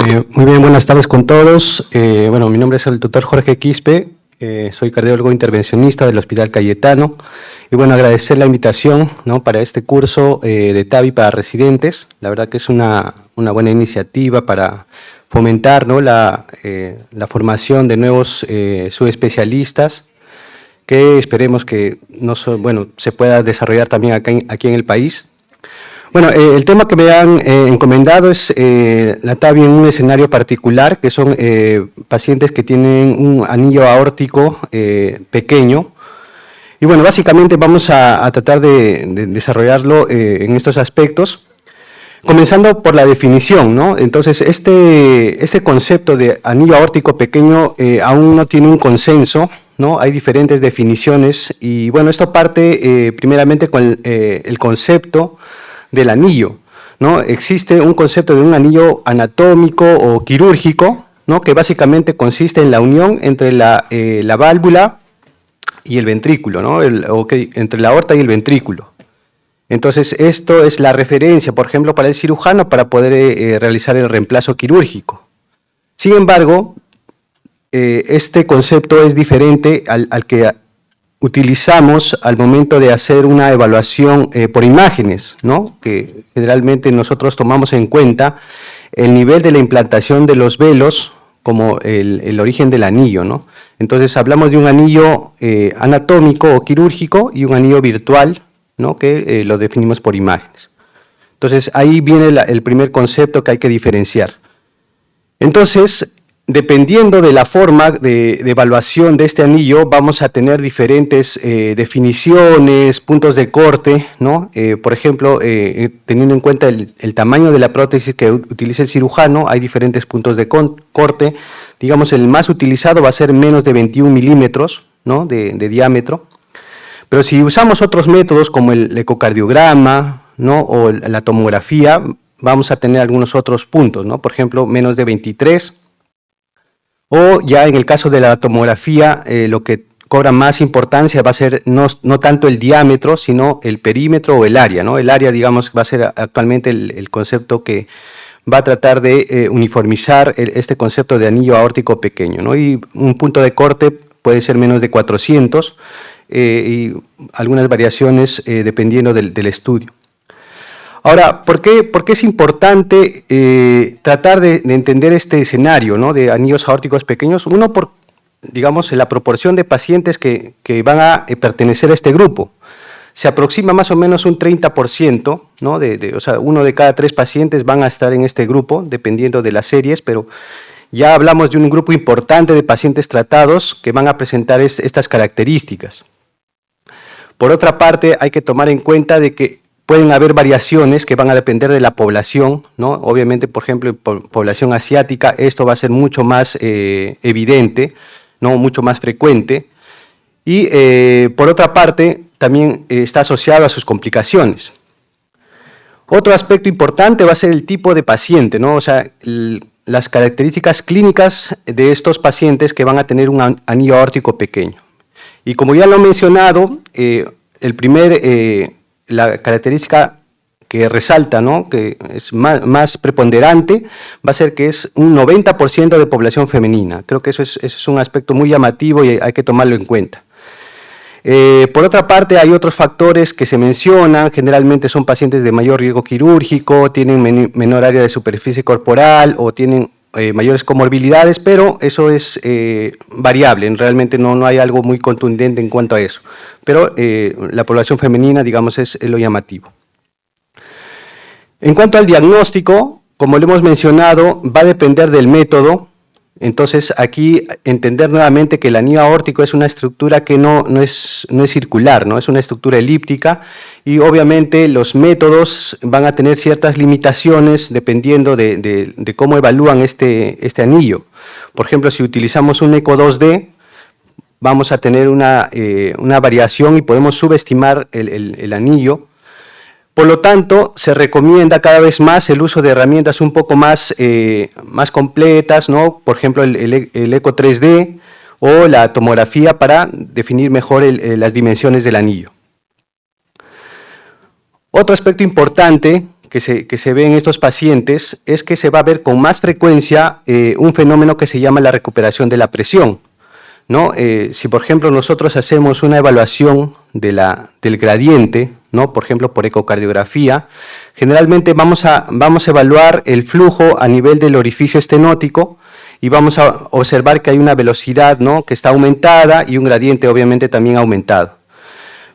Muy bien, buenas tardes con todos. Bueno, mi nombre es el doctor Jorge Quispe, soy cardiólogo intervencionista del Hospital Cayetano. Y bueno, agradecer la invitación, ¿no?, para este curso de TAVI para residentes. La verdad que es una buena iniciativa para fomentar, ¿no?, la formación de nuevos subespecialistas que esperemos que se pueda desarrollar también aquí en el país. Bueno, el tema que me han encomendado es la TAVI en un escenario particular, que son pacientes que tienen un anillo aórtico pequeño. Y bueno, básicamente vamos a tratar de desarrollarlo en estos aspectos, comenzando por la definición, ¿no? Entonces, este concepto de anillo aórtico pequeño aún no tiene un consenso, ¿no? Hay diferentes definiciones y bueno, esto parte primeramente con el concepto del anillo, ¿no? Existe un concepto de un anillo anatómico o quirúrgico, ¿no?, que básicamente consiste en la unión entre la válvula y el ventrículo, ¿no?, entre la aorta y el ventrículo. Entonces, esto es la referencia, por ejemplo, para el cirujano para poder realizar el reemplazo quirúrgico. Sin embargo, este concepto es diferente al que utilizamos al momento de hacer una evaluación por imágenes, ¿no?, que generalmente nosotros tomamos en cuenta el nivel de la implantación de los velos como el origen del anillo, ¿no? Entonces hablamos de un anillo anatómico o quirúrgico y un anillo virtual, ¿no?, que lo definimos por imágenes. Entonces ahí viene el primer concepto que hay que diferenciar. Entonces, dependiendo de la forma de evaluación de este anillo, vamos a tener diferentes definiciones, puntos de corte, ¿no? Por ejemplo, teniendo en cuenta el tamaño de la prótesis que utiliza el cirujano, hay diferentes puntos de corte. Digamos, el más utilizado va a ser menos de 21 milímetros, ¿no?, de diámetro. Pero si usamos otros métodos como el ecocardiograma, ¿no?, o la tomografía, vamos a tener algunos otros puntos, ¿no? Por ejemplo, menos de 23. O ya en el caso de la tomografía, lo que cobra más importancia va a ser no tanto el diámetro, sino el perímetro o el área, ¿no? El área, digamos, va a ser actualmente el concepto que va a tratar de uniformizar este concepto de anillo aórtico pequeño, ¿no? Y un punto de corte puede ser menos de 400 y algunas variaciones dependiendo del estudio. Ahora, ¿por qué es importante tratar de entender este escenario, ¿no?, de anillos aórticos pequeños? Uno, por, digamos, la proporción de pacientes que van a pertenecer a este grupo. Se aproxima más o menos un 30%, ¿no? O sea, 1 de cada 3 pacientes van a estar en este grupo, dependiendo de las series, pero ya hablamos de un grupo importante de pacientes tratados que van a presentar estas características. Por otra parte, hay que tomar en cuenta de que pueden haber variaciones que van a depender de la población, ¿no? Obviamente, por ejemplo, en población asiática esto va a ser mucho más evidente, ¿no?, mucho más frecuente. Y por otra parte, también está asociado a sus complicaciones. Otro aspecto importante va a ser el tipo de paciente, ¿no? O sea, las características clínicas de estos pacientes que van a tener un anillo aórtico pequeño. Y como ya lo he mencionado, la característica que resalta, ¿no?, que es más preponderante, va a ser que es un 90% de población femenina. Creo que eso es un aspecto muy llamativo y hay que tomarlo en cuenta. Por otra parte, hay otros factores que se mencionan, generalmente son pacientes de mayor riesgo quirúrgico, tienen menor área de superficie corporal o tienen mayores comorbilidades, pero eso es variable, realmente no hay algo muy contundente en cuanto a eso. Pero la población femenina, digamos, es lo llamativo. En cuanto al diagnóstico, como lo hemos mencionado, va a depender del método. Entonces, aquí entender nuevamente que el anillo aórtico es una estructura que no es circular, ¿no? Es una estructura elíptica y obviamente los métodos van a tener ciertas limitaciones dependiendo de cómo evalúan este anillo. Por ejemplo, si utilizamos un eco 2D, vamos a tener una variación y podemos subestimar el anillo. Por lo tanto, se recomienda cada vez más el uso de herramientas un poco más completas, ¿no? Por ejemplo, el eco 3D o la tomografía para definir mejor las dimensiones del anillo. Otro aspecto importante que se ve en estos pacientes es que se va a ver con más frecuencia un fenómeno que se llama la recuperación de la presión, ¿no? Si, por ejemplo, nosotros hacemos una evaluación del gradiente, ¿no? Por ejemplo, por ecocardiografía, generalmente vamos a evaluar el flujo a nivel del orificio estenótico y vamos a observar que hay una velocidad, ¿no? Que está aumentada y un gradiente obviamente también aumentado.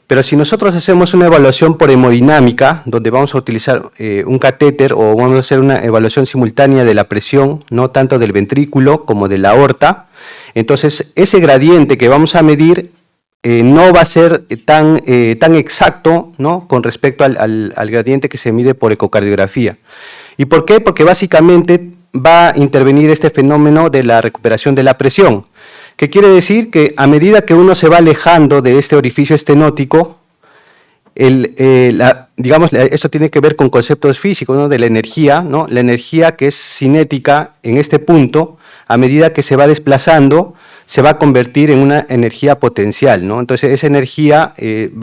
Pero si nosotros hacemos una evaluación por hemodinámica, donde vamos a utilizar un catéter o vamos a hacer una evaluación simultánea de la presión, no tanto del ventrículo como de la aorta, entonces ese gradiente que vamos a medir no va a ser tan exacto, ¿no? Con respecto al gradiente que se mide por ecocardiografía. ¿Y por qué? Porque básicamente va a intervenir este fenómeno de la recuperación de la presión, que quiere decir que a medida que uno se va alejando de este orificio estenótico, digamos, esto tiene que ver con conceptos físicos, ¿no? De la energía, ¿no? La energía que es cinética en este punto, a medida que se va desplazando, se va a convertir en una energía potencial, ¿no? Entonces esa energía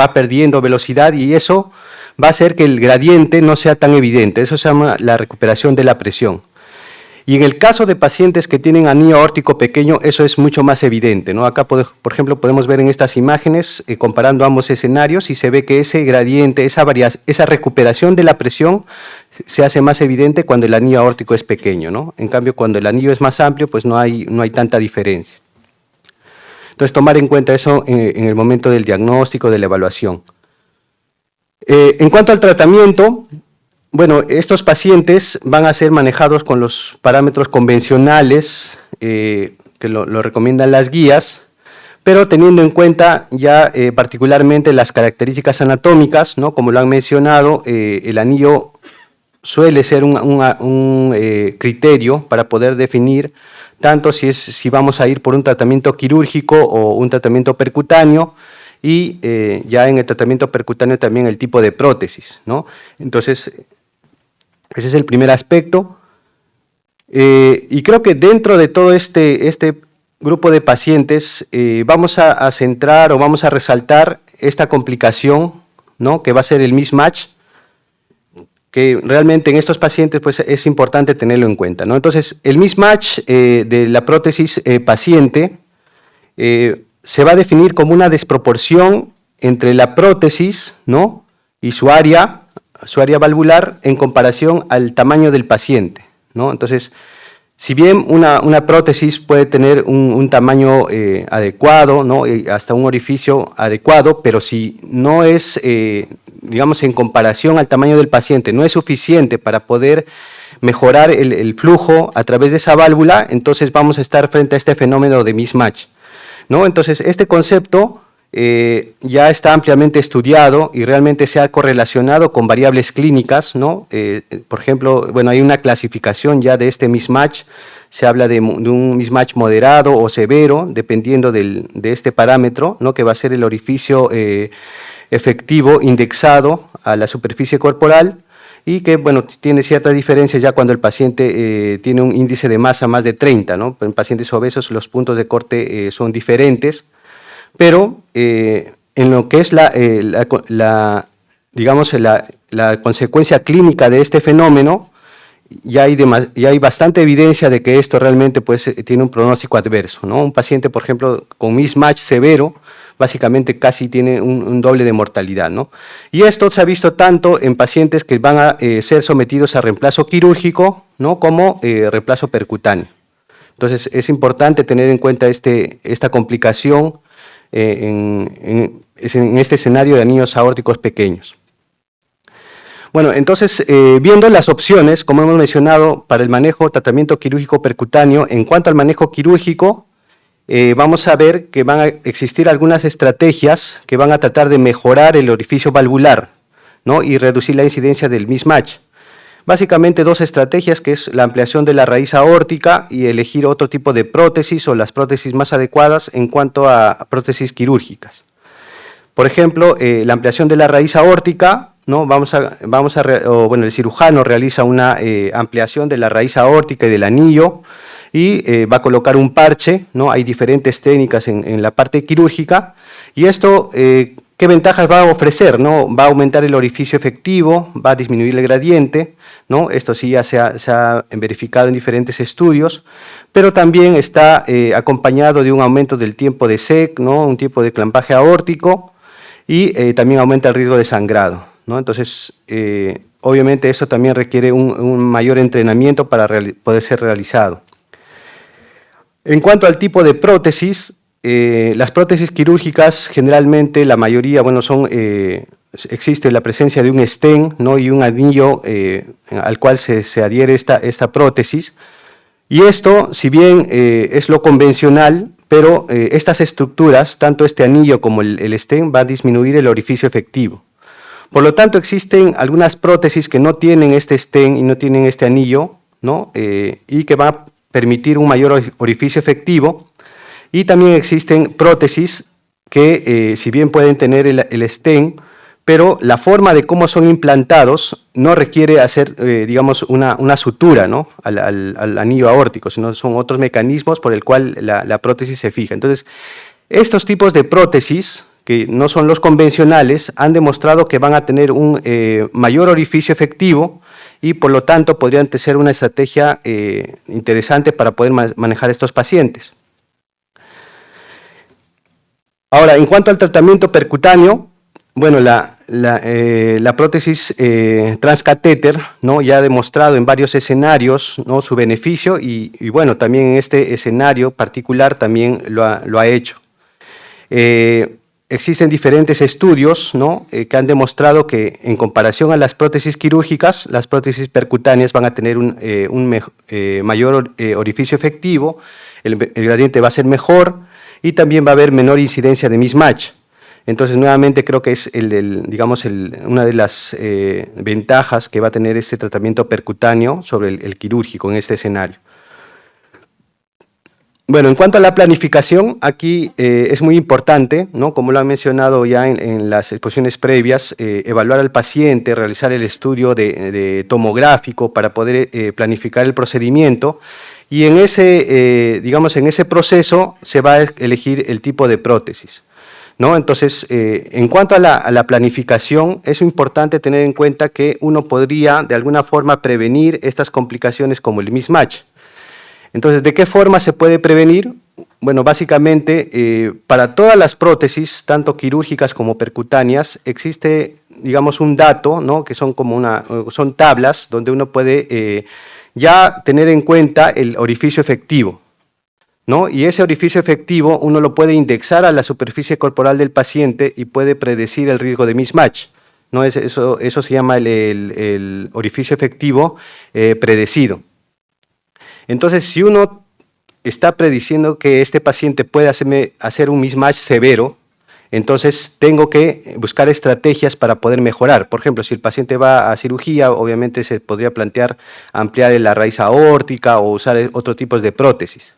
va perdiendo velocidad y eso va a hacer que el gradiente no sea tan evidente. Eso se llama la recuperación de la presión. Y en el caso de pacientes que tienen anillo aórtico pequeño, eso es mucho más evidente, ¿no? Acá, por ejemplo, podemos ver en estas imágenes, comparando ambos escenarios, y se ve que ese gradiente, esa recuperación de la presión se hace más evidente cuando el anillo aórtico es pequeño, ¿no? En cambio, cuando el anillo es más amplio, pues no hay tanta diferencia. Entonces, tomar en cuenta eso en el momento del diagnóstico, de la evaluación. En cuanto al tratamiento, bueno, estos pacientes van a ser manejados con los parámetros convencionales que lo recomiendan las guías, pero teniendo en cuenta ya particularmente las características anatómicas, ¿no? Como lo han mencionado, el anillo suele ser un criterio para poder definir tanto si vamos a ir por un tratamiento quirúrgico o un tratamiento percutáneo, y ya en el tratamiento percutáneo también el tipo de prótesis, ¿no? Entonces, ese es el primer aspecto. Y creo que dentro de todo este grupo de pacientes vamos a centrar o vamos a resaltar esta complicación, ¿no? Que va a ser el mismatch, que realmente en estos pacientes pues, es importante tenerlo en cuenta, ¿no? Entonces, el mismatch de la prótesis paciente se va a definir como una desproporción entre la prótesis, ¿no? Y su área valvular en comparación al tamaño del paciente, ¿no? Entonces, si bien una prótesis puede tener un tamaño adecuado, ¿no? Hasta un orificio adecuado, pero si no es, digamos, en comparación al tamaño del paciente, no es suficiente para poder mejorar el flujo a través de esa válvula, entonces vamos a estar frente a este fenómeno de mismatch, ¿no? Entonces, este concepto ya está ampliamente estudiado y realmente se ha correlacionado con variables clínicas, ¿no? Por ejemplo, bueno, hay una clasificación ya de este mismatch, se habla de un mismatch moderado o severo, dependiendo de este parámetro, ¿no? Que va a ser el orificio efectivo indexado a la superficie corporal, y que, bueno, tiene ciertas diferencias ya cuando el paciente tiene un índice de masa más de 30, ¿no? En pacientes obesos los puntos de corte son diferentes, pero en lo que es digamos, la consecuencia clínica de este fenómeno, ya hay bastante evidencia de que esto realmente pues, tiene un pronóstico adverso, ¿no? Un paciente, por ejemplo, con mismatch severo, básicamente casi tiene un doble de mortalidad, ¿no? Y esto se ha visto tanto en pacientes que van a ser sometidos a reemplazo quirúrgico, ¿no? Como reemplazo percutáneo. Entonces, es importante tener en cuenta esta complicación en este escenario de anillos aórticos pequeños. Bueno, entonces, viendo las opciones, como hemos mencionado, para el manejo, tratamiento quirúrgico percutáneo, en cuanto al manejo quirúrgico, vamos a ver que van a existir algunas estrategias que van a tratar de mejorar el orificio valvular, ¿no? Y reducir la incidencia del mismatch. Básicamente dos estrategias, que es la ampliación de la raíz aórtica y elegir otro tipo de prótesis o las prótesis más adecuadas en cuanto a prótesis quirúrgicas. Por ejemplo, la ampliación de la raíz aórtica, ¿no? Bueno, el cirujano realiza una ampliación de la raíz aórtica y del anillo y va a colocar un parche, ¿no? Hay diferentes técnicas en la parte quirúrgica, y esto ¿Qué ventajas va a ofrecer? ¿No? Va a aumentar el orificio efectivo, va a disminuir el gradiente, ¿no? Esto sí ya se ha verificado en diferentes estudios, pero también está acompañado de un aumento del tiempo de SEC, ¿no? Un tiempo de clampaje aórtico, y también aumenta el riesgo de sangrado, ¿no? Entonces, obviamente eso también requiere un mayor entrenamiento para poder ser realizado. En cuanto al tipo de prótesis, las prótesis quirúrgicas generalmente la mayoría, bueno, existe la presencia de un stent, ¿no? Y un anillo al cual se adhiere esta prótesis. Y esto, si bien es lo convencional, pero estas estructuras, tanto este anillo como el stent, va a disminuir el orificio efectivo. Por lo tanto, existen algunas prótesis que no tienen este stent y no tienen este anillo, ¿no? Y que va a permitir un mayor orificio efectivo. Y también existen prótesis que, si bien pueden tener el stent, pero la forma de cómo son implantados no requiere hacer, digamos, una sutura, ¿no? al anillo aórtico, sino son otros mecanismos por el cual la prótesis se fija. Entonces, estos tipos de prótesis, que no son los convencionales, han demostrado que van a tener un mayor orificio efectivo y por lo tanto podrían ser una estrategia interesante para poder manejar estos pacientes. Ahora, en cuanto al tratamiento percutáneo, bueno, la prótesis transcatéter, ¿no? Ya ha demostrado en varios escenarios, ¿no? Su beneficio y bueno, también en este escenario particular también lo ha hecho. Existen diferentes estudios, ¿no? Que han demostrado que en comparación a las prótesis quirúrgicas, las prótesis percutáneas van a tener un mayor orificio efectivo, el gradiente va a ser mejor y también va a haber menor incidencia de mismatch. Entonces, nuevamente creo que es una de las ventajas que va a tener este tratamiento percutáneo sobre el quirúrgico en este escenario. Bueno, en cuanto a la planificación, aquí es muy importante, ¿no? Como lo han mencionado ya en las exposiciones previas, evaluar al paciente, realizar el estudio de tomográfico para poder planificar el procedimiento y en ese proceso se va a elegir el tipo de prótesis, ¿no? Entonces, en cuanto a la planificación, es importante tener en cuenta que uno podría de alguna forma prevenir estas complicaciones como el mismatch. Entonces, ¿de qué forma se puede prevenir? Bueno, básicamente, para todas las prótesis, tanto quirúrgicas como percutáneas, existe, digamos, un dato, ¿no? Que son son tablas donde uno puede ya tener en cuenta el orificio efectivo, ¿no? Y ese orificio efectivo uno lo puede indexar a la superficie corporal del paciente y puede predecir el riesgo de mismatch, ¿no? Eso se llama el orificio efectivo predecido. Entonces, si uno está prediciendo que este paciente puede hacer un mismatch severo, entonces tengo que buscar estrategias para poder mejorar. Por ejemplo, si el paciente va a cirugía, obviamente se podría plantear ampliar la raíz aórtica o usar otro tipo de prótesis.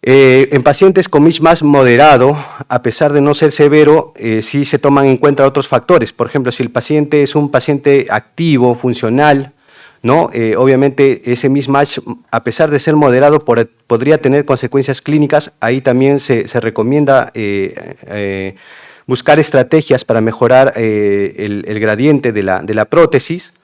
En pacientes con mismatch moderado, a pesar de no ser severo, sí se toman en cuenta otros factores. Por ejemplo, si el paciente es un paciente activo, funcional, ¿no? Obviamente ese mismatch, a pesar de ser moderado, podría tener consecuencias clínicas. Ahí también se recomienda buscar estrategias para mejorar el gradiente de la prótesis,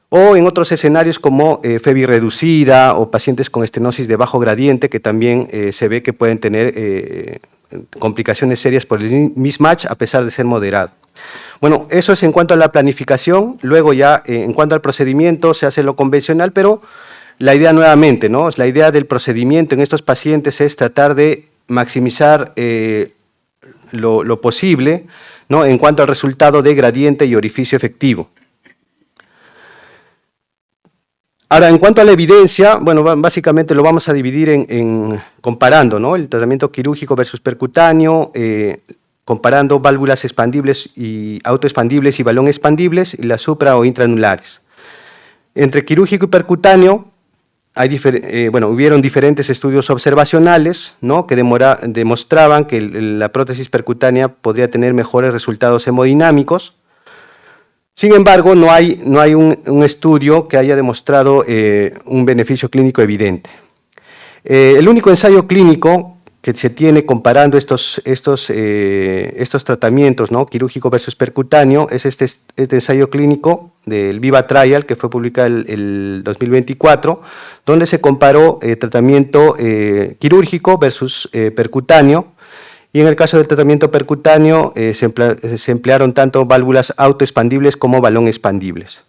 o en otros escenarios como FEBI reducida o pacientes con estenosis de bajo gradiente, que también se ve que pueden tener complicaciones serias por el mismatch a pesar de ser moderado. Bueno, eso es en cuanto a la planificación. Luego ya en cuanto al procedimiento se hace lo convencional, pero la idea nuevamente, ¿no? La idea del procedimiento en estos pacientes es tratar de maximizar lo posible, ¿no? En cuanto al resultado de gradiente y orificio efectivo. Ahora, en cuanto a la evidencia, bueno, básicamente lo vamos a dividir comparando, ¿no? El tratamiento quirúrgico versus percutáneo, comparando válvulas expandibles y autoexpandibles y balón expandibles y las supra o intranulares. Entre quirúrgico y percutáneo, hubieron diferentes estudios observacionales, ¿no? Que demostraban que la prótesis percutánea podría tener mejores resultados hemodinámicos. Sin embargo, no hay un estudio que haya demostrado un beneficio clínico evidente. El único ensayo clínico que se tiene comparando estos tratamientos, ¿no? Quirúrgico versus percutáneo, es este ensayo clínico del Viva Trial, que fue publicado el 2024, donde se comparó tratamiento quirúrgico versus percutáneo, y en el caso del tratamiento percutáneo se emplearon tanto válvulas autoexpandibles como balón expandibles,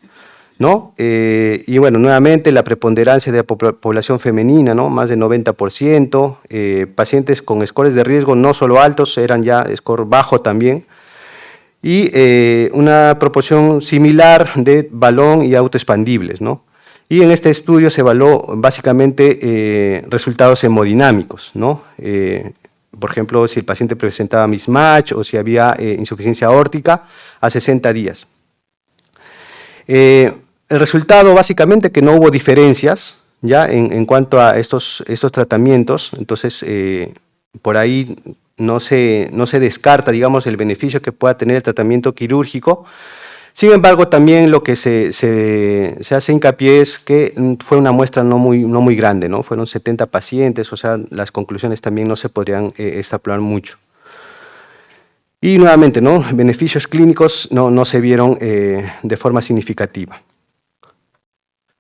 ¿no? Y bueno, nuevamente la preponderancia de la población femenina, ¿no? Más del 90%, pacientes con scores de riesgo no solo altos, eran ya score bajo también, y una proporción similar de balón y autoexpandibles, ¿no? Y en este estudio se evaluó básicamente resultados hemodinámicos, ¿no? Por ejemplo, si el paciente presentaba mismatch o si había insuficiencia aórtica a 60 días. El resultado básicamente que no hubo diferencias ya en cuanto a estos tratamientos, entonces por ahí no se descarta, digamos, el beneficio que pueda tener el tratamiento quirúrgico. Sin embargo, también lo que se hace hincapié es que fue una muestra no muy grande, ¿no? Fueron 70 pacientes, o sea, las conclusiones también no se podrían extrapolar mucho. Y nuevamente, ¿no? Beneficios clínicos no se vieron de forma significativa.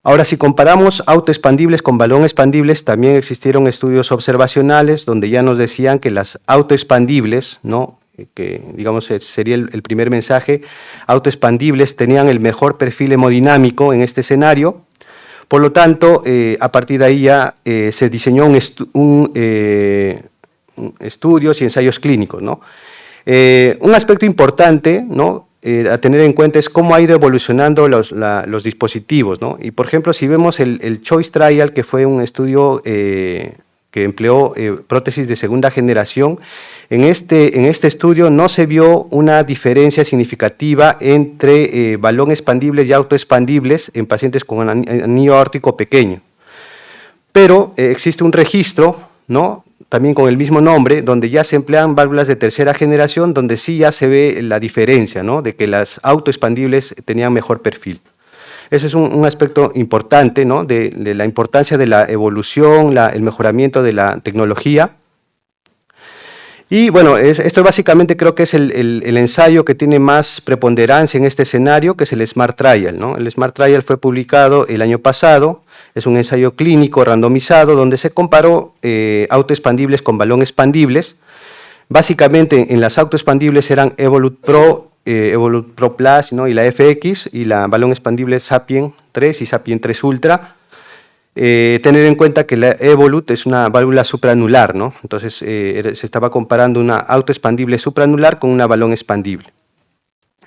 Ahora, si comparamos autoexpandibles con balón expandibles, también existieron estudios observacionales donde ya nos decían que las autoexpandibles, ¿no? Que digamos sería el primer mensaje, autoexpandibles tenían el mejor perfil hemodinámico en este escenario. Por lo tanto, a partir de ahí ya se diseñó estudios y ensayos clínicos, ¿no? Un aspecto importante, ¿no? A tener en cuenta es cómo ha ido evolucionando los dispositivos, ¿no? Y por ejemplo, si vemos el Choice Trial, que fue un estudio que empleó prótesis de segunda generación, en este estudio no se vio una diferencia significativa entre balón expandibles y autoexpandibles en pacientes con anillo aórtico pequeño. Pero existe un registro, ¿no? También con el mismo nombre, donde ya se emplean válvulas de tercera generación, donde sí ya se ve la diferencia, ¿no? De que las autoexpandibles tenían mejor perfil. Eso es un aspecto importante, ¿no? De la importancia de la evolución, el mejoramiento de la tecnología. Y bueno, esto básicamente creo que es el ensayo que tiene más preponderancia en este escenario, que es el SMART Trial, ¿no? El SMART Trial fue publicado el año pasado, es un ensayo clínico randomizado donde se comparó autoexpandibles con balón expandibles. Básicamente en las autoexpandibles eran Evolut Pro Plus, ¿no? Y la FX, y la balón expandible Sapien 3 y Sapien 3 Ultra. Tener en cuenta que la Evolut es una válvula supraanular, ¿no? Entonces se estaba comparando una autoexpandible supraanular con una balón expandible.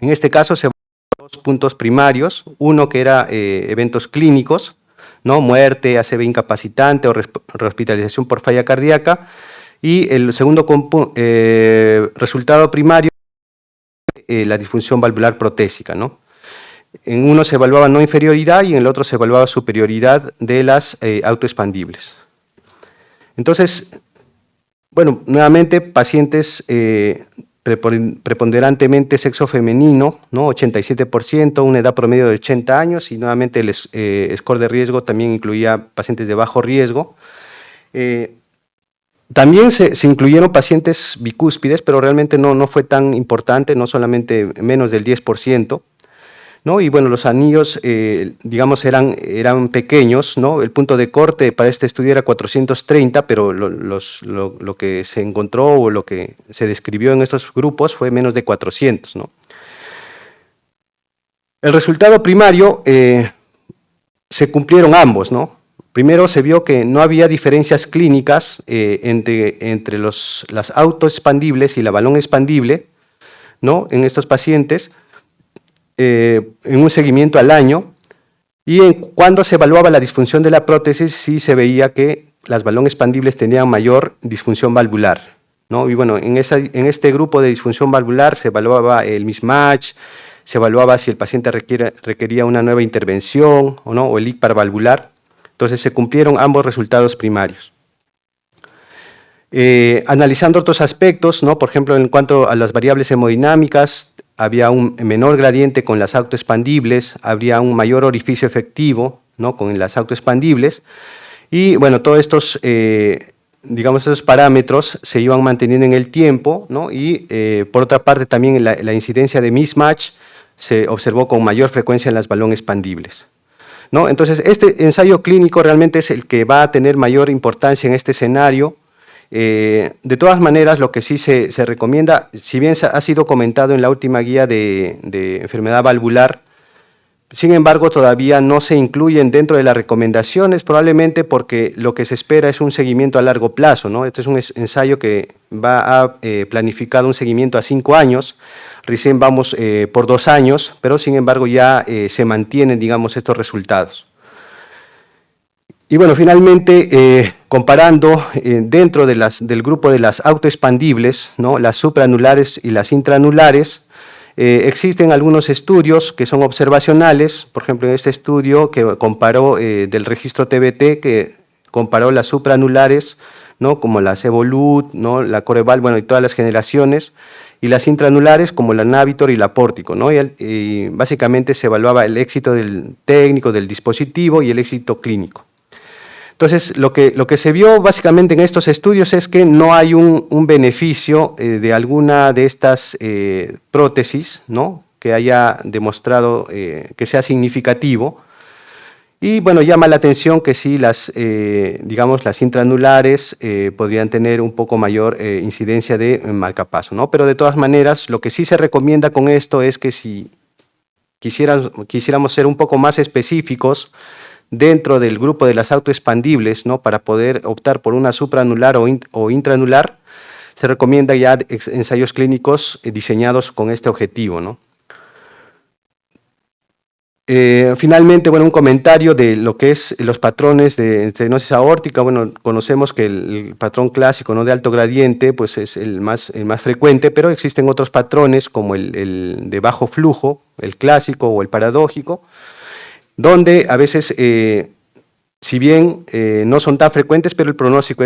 En este caso se evaluaron dos puntos primarios, uno que era eventos clínicos, ¿no? Muerte, ACV incapacitante o rehospitalización por falla cardíaca, y el segundo resultado primario, la disfunción valvular protésica, ¿no? En uno se evaluaba no inferioridad y en el otro se evaluaba superioridad de las autoexpandibles. Entonces, bueno, nuevamente pacientes preponderantemente sexo femenino, ¿no? 87%, una edad promedio de 80 años, y nuevamente el score de riesgo también incluía pacientes de bajo riesgo. También se incluyeron pacientes bicúspides, pero realmente no fue tan importante, no solamente menos del 10%. ¿No? Y bueno, los anillos, digamos, eran pequeños, ¿no? El punto de corte para este estudio era 430, pero lo que se encontró o lo que se describió en estos grupos fue menos de 400, ¿no? El resultado primario, se cumplieron ambos, ¿no? Primero se vio que no había diferencias clínicas entre las autoexpandibles y la balón expandible, ¿no? En estos pacientes, en un seguimiento al año, y cuando se evaluaba la disfunción de la prótesis, sí se veía que las balón expandibles tenían mayor disfunción valvular, ¿no? Y bueno, en este grupo de disfunción valvular se evaluaba el mismatch, se evaluaba si el paciente requería una nueva intervención o no, o el ICPAR valvular. Entonces se cumplieron ambos resultados primarios. Analizando otros aspectos, ¿no? Por ejemplo, en cuanto a las variables hemodinámicas, había un menor gradiente con las autoexpandibles, habría un mayor orificio efectivo, ¿no? Con las autoexpandibles, y bueno, todos estos digamos, esos parámetros se iban manteniendo en el tiempo, ¿no? Y por otra parte también la incidencia de mismatch se observó con mayor frecuencia en las balón expandibles, ¿no? Entonces, este ensayo clínico realmente es el que va a tener mayor importancia en este escenario. De todas maneras, lo que sí se recomienda, si bien ha sido comentado en la última guía de enfermedad valvular, sin embargo, todavía no se incluyen dentro de las recomendaciones, probablemente porque lo que se espera es un seguimiento a largo plazo, ¿no? Este es un ensayo que va a planificar un seguimiento a 5 años, recién vamos por 2 años, pero sin embargo ya se mantienen, digamos, estos resultados. Y bueno, finalmente, comparando dentro de del grupo de las autoexpandibles, ¿no? Las supranulares y las intranulares, existen algunos estudios que son observacionales, por ejemplo, en este estudio que comparó del registro TBT, que comparó las supranulares, ¿no? Como las Evolut, ¿no? La Coreval, bueno, y todas las generaciones, y las intranulares como la Navitor y la Pórtico, ¿no? Y básicamente se evaluaba el éxito del técnico, del dispositivo y el éxito clínico. Entonces, lo que se vio básicamente en estos estudios es que no hay un beneficio de alguna de estas prótesis, ¿no? Que haya demostrado que sea significativo. Y bueno, llama la atención que sí, digamos, las intranulares podrían tener un poco mayor incidencia de marcapaso, ¿no? Pero de todas maneras, lo que sí se recomienda con esto es que si quisiéramos ser un poco más específicos, dentro del grupo de las autoexpandibles, ¿no? Para poder optar por una supranular o intranular, se recomienda ya ensayos clínicos diseñados con este objetivo, ¿no? Finalmente, bueno, un comentario de lo que es los patrones de estenosis aórtica. Bueno, conocemos que el patrón clásico, ¿no? De alto gradiente, pues es el más frecuente, pero existen otros patrones como el de bajo flujo, el clásico o el paradójico, donde a veces, si bien no son tan frecuentes, pero el pronóstico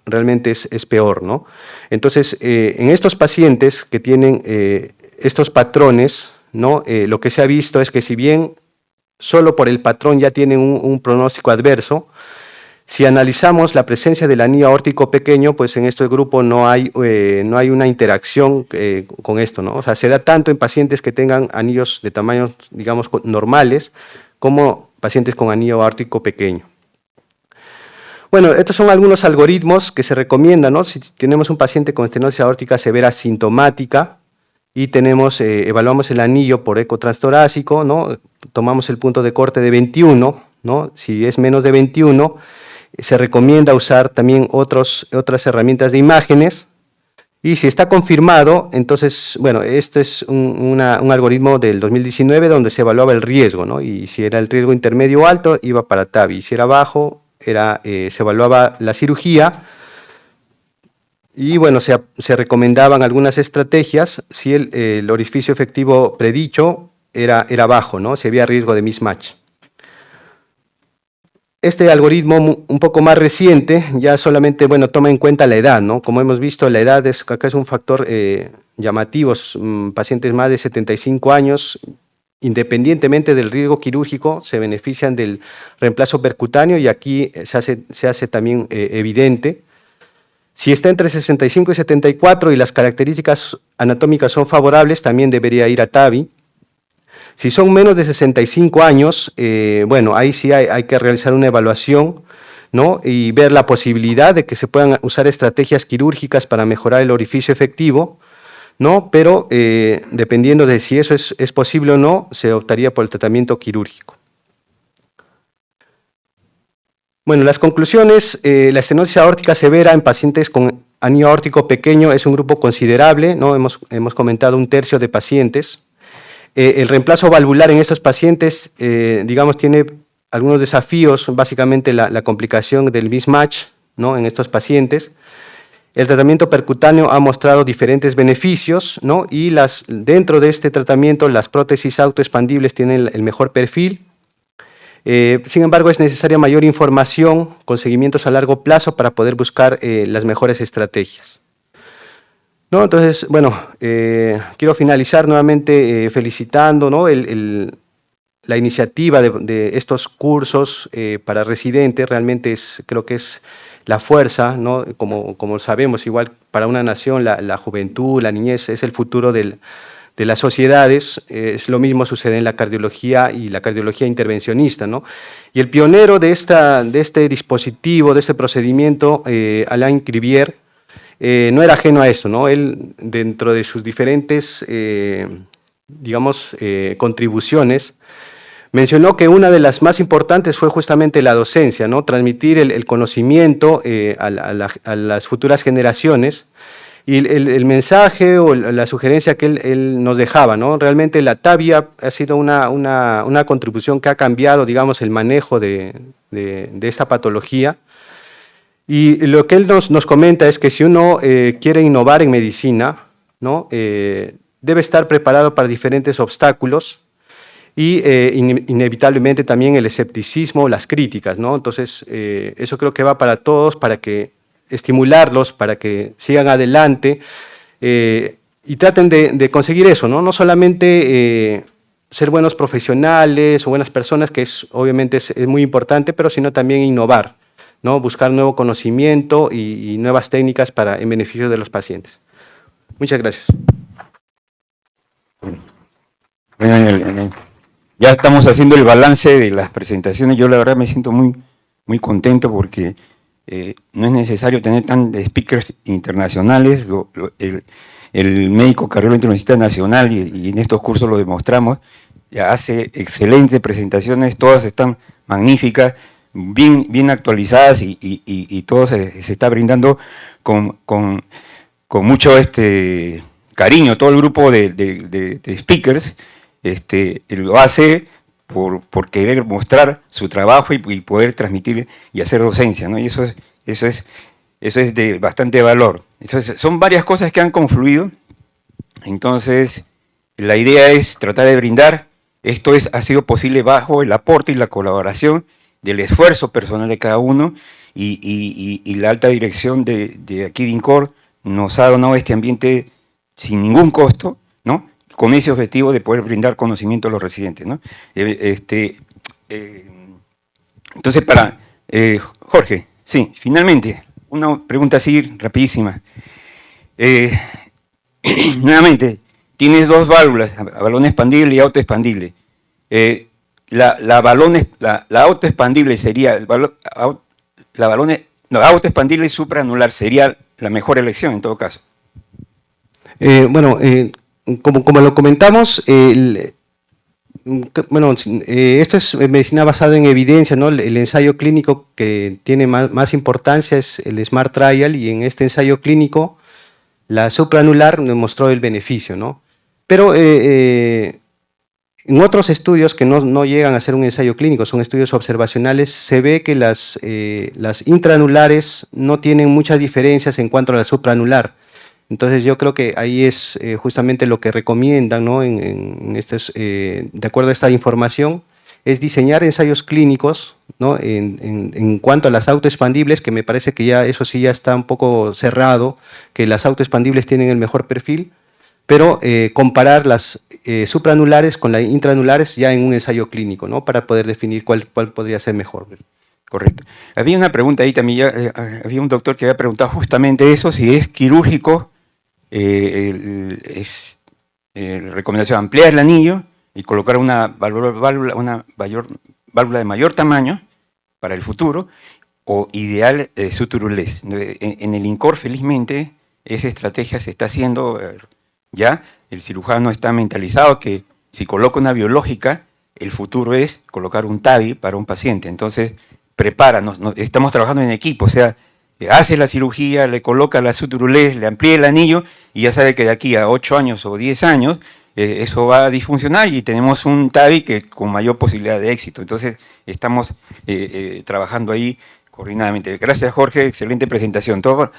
realmente es peor, ¿no? Entonces, en estos pacientes que tienen estos patrones, ¿no? Lo que se ha visto es que si bien solo por el patrón ya tienen un pronóstico adverso, si analizamos la presencia del anillo aórtico pequeño, pues en este grupo no hay una interacción con esto, ¿no? O sea, se da tanto en pacientes que tengan anillos de tamaños, digamos, normales, como pacientes con anillo aórtico pequeño. Bueno, estos son algunos algoritmos que se recomiendan, ¿no? Si tenemos un paciente con estenosis aórtica severa sintomática y evaluamos el anillo por eco transtorácico, ¿no? Tomamos el punto de corte de 21, ¿no? Si es menos de 21, se recomienda usar también otras herramientas de imágenes. Y si está confirmado, entonces, bueno, este es un algoritmo del 2019 donde se evaluaba el riesgo, ¿no? Y si era el riesgo intermedio o alto, iba para TAVI. Y si era bajo, se evaluaba la cirugía. Y bueno, se recomendaban algunas estrategias si el orificio efectivo predicho era bajo, ¿no? Si había riesgo de mismatch. Este algoritmo un poco más reciente ya solamente, bueno, toma en cuenta la edad, ¿no? Como hemos visto, la edad acá es un factor llamativo. Pacientes más de 75 años, independientemente del riesgo quirúrgico, se benefician del reemplazo percutáneo y aquí se hace también evidente. Si está entre 65 y 74 y las características anatómicas son favorables, también debería ir a TAVI. Si son menos de 65 años, bueno, ahí sí hay que realizar una evaluación, ¿no? Y ver la posibilidad de que se puedan usar estrategias quirúrgicas para mejorar el orificio efectivo, ¿no? Pero dependiendo de si eso es posible o no, se optaría por el tratamiento quirúrgico. Bueno, las conclusiones, la estenosis aórtica severa en pacientes con anillo aórtico pequeño es un grupo considerable, ¿no? Hemos comentado 1/3 de pacientes. El reemplazo valvular en estos pacientes, digamos, tiene algunos desafíos, básicamente la complicación del mismatch, ¿no? En estos pacientes. El tratamiento percutáneo ha mostrado diferentes beneficios, ¿no? Y dentro de este tratamiento las prótesis autoexpandibles tienen el mejor perfil. Sin embargo, es necesaria mayor información con seguimientos a largo plazo para poder buscar las mejores estrategias. ¿No? Entonces, bueno, quiero finalizar nuevamente felicitando, ¿no? La iniciativa de estos cursos para residentes. Realmente creo que es la fuerza, ¿no? Como sabemos, igual para una nación la juventud, la niñez es el futuro de las sociedades. Es lo mismo sucede en la cardiología y la cardiología intervencionista, ¿no? Y el pionero de este dispositivo, de este procedimiento, Alain Crivier, no era ajeno a esto, ¿no? Él, dentro de sus diferentes, digamos, contribuciones, mencionó que una de las más importantes fue justamente la docencia, ¿no? Transmitir el conocimiento a las futuras generaciones. Y el mensaje o la sugerencia que él nos dejaba, ¿no? Realmente la TAVI ha sido una contribución que ha cambiado, digamos, el manejo de esta patología. Y lo que él nos comenta es que si uno quiere innovar en medicina, ¿no? Debe estar preparado para diferentes obstáculos y inevitablemente también el escepticismo, las críticas, ¿no? Entonces, eso creo que va para todos, para que estimularlos, para que sigan adelante y traten de conseguir eso, ¿no? No solamente ser buenos profesionales o buenas personas, que obviamente es muy importante, pero sino también innovar, ¿no? Buscar nuevo conocimiento y nuevas técnicas en beneficio de los pacientes. Muchas gracias. Ya estamos haciendo el balance de las presentaciones. Yo la verdad me siento muy contento porque no es necesario tener tantos speakers internacionales. El médico cardiólogo internista nacional, y en estos cursos lo demostramos, ya hace excelentes presentaciones, todas están magníficas, bien actualizadas y todo se está brindando con mucho cariño. Todo el grupo de speakers lo hace por querer mostrar su trabajo y poder transmitir y hacer docencia, ¿no? Y eso es de bastante valor. Entonces, son varias cosas que han confluido. Entonces, la idea es tratar de brindar. Esto ha sido posible bajo el aporte y la colaboración del esfuerzo personal de cada uno y la alta dirección de aquí de INCOR nos ha donado este ambiente sin ningún costo, ¿no? Con ese objetivo de poder brindar conocimiento a los residentes, ¿no? Entonces, Jorge, sí, finalmente, una pregunta así rapidísima. Nuevamente, tienes dos válvulas, balón expandible y autoexpandible. La autoexpandible sería, la autoexpandible y supraanular sería la mejor elección en todo caso. Bueno, como lo comentamos, esto es medicina basada en evidencia, ¿no? El ensayo clínico que tiene más importancia es el SMART Trial, y en este ensayo clínico la supraanular demostró el beneficio, ¿no? Pero en otros estudios que no llegan a ser un ensayo clínico, son estudios observacionales, se ve que las intraanulares no tienen muchas diferencias en cuanto a la supraanular. Entonces yo creo que ahí es justamente lo que recomiendan, ¿no? De acuerdo a esta información, es diseñar ensayos clínicos, ¿no? En cuanto a las autoexpandibles, que me parece que ya eso sí ya está un poco cerrado, que las autoexpandibles tienen el mejor perfil, pero comparar las supraanulares con las intraanulares ya en un ensayo clínico, ¿no? Para poder definir cuál podría ser mejor. Correcto. Había una pregunta ahí también, había un doctor que había preguntado justamente eso, si es quirúrgico, recomendación ampliar el anillo y colocar una válvula de mayor tamaño para el futuro, o ideal suturulés. En el INCOR, felizmente, esa estrategia se está haciendo ya. El cirujano está mentalizado que si coloca una biológica, el futuro es colocar un TAVI para un paciente. Entonces, estamos trabajando en equipo, o sea, hace la cirugía, le coloca la suturulés, le amplía el anillo y ya sabe que de aquí a 8 años o 10 años eso va a disfuncionar y tenemos un TAVI con mayor posibilidad de éxito. Entonces, estamos trabajando ahí coordinadamente. Gracias, Jorge, excelente presentación.